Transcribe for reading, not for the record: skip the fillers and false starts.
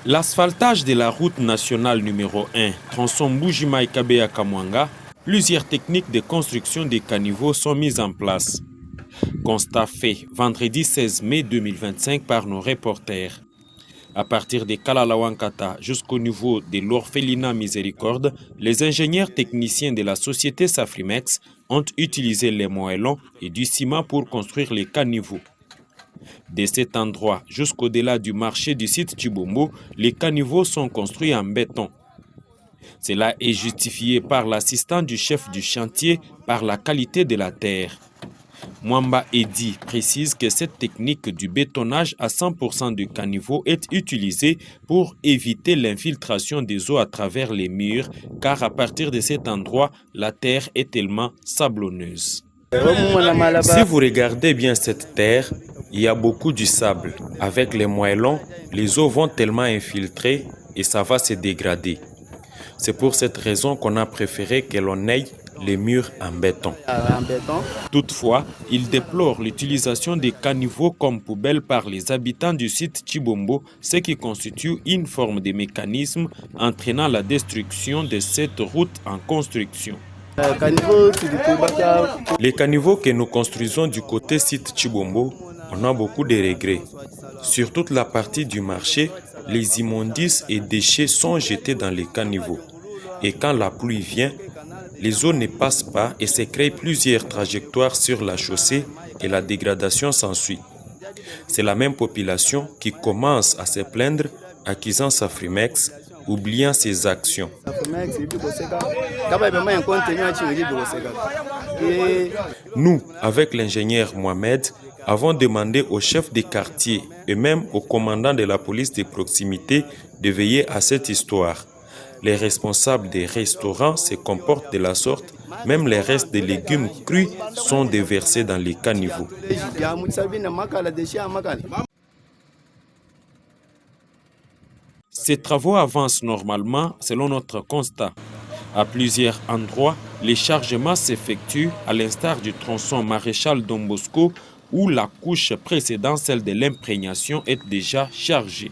L'asphaltage de la route nationale numéro 1, tronçon Mbujima-Ikabe à Kamwanga, plusieurs techniques de construction des caniveaux sont mises en place. Constat fait vendredi 16 mai 2025 par nos reporters. À partir de Kalalawankata jusqu'au niveau de l'orphelinat Miséricorde, les ingénieurs techniciens de la société Safrimex ont utilisé les moellons et du ciment pour construire les caniveaux. De cet endroit jusqu'au-delà du marché du site Tshibombo, les caniveaux sont construits en béton. Cela est justifié par l'assistant du chef du chantier par la qualité de la terre. Mwamba Edi précise que cette technique du bétonnage à 100% du caniveau est utilisée pour éviter l'infiltration des eaux à travers les murs, car à partir de cet endroit, la terre est tellement sablonneuse. Si vous regardez bien cette terre, il y a beaucoup de sable. Avec les moellons, les eaux vont tellement infiltrer et ça va se dégrader. C'est pour cette raison qu'on a préféré que l'on ait les murs en béton. Toutefois, il déplore l'utilisation des caniveaux comme poubelles par les habitants du site Tshibombo, ce qui constitue une forme de mécanisme entraînant la destruction de cette route en construction. Les caniveaux que nous construisons du côté site Tshibombo, on a beaucoup de regrets. Sur toute la partie du marché, les immondices et déchets sont jetés dans les caniveaux. Et quand la pluie vient, les eaux ne passent pas et se créent plusieurs trajectoires sur la chaussée et la dégradation s'ensuit. C'est la même population qui commence à se plaindre, accusant Safrimex, oubliant ses actions. Nous, avec l'ingénieur Mohamed, avons demandé au chef des quartiers et même au commandant de la police de proximité de veiller à cette histoire. Les responsables des restaurants se comportent de la sorte, même les restes de légumes crus sont déversés dans les caniveaux. Ces travaux avancent normalement selon notre constat. À plusieurs endroits, les chargements s'effectuent à l'instar du tronçon Maréchal Don Bosco où la couche précédente, celle de l'imprégnation, est déjà chargée.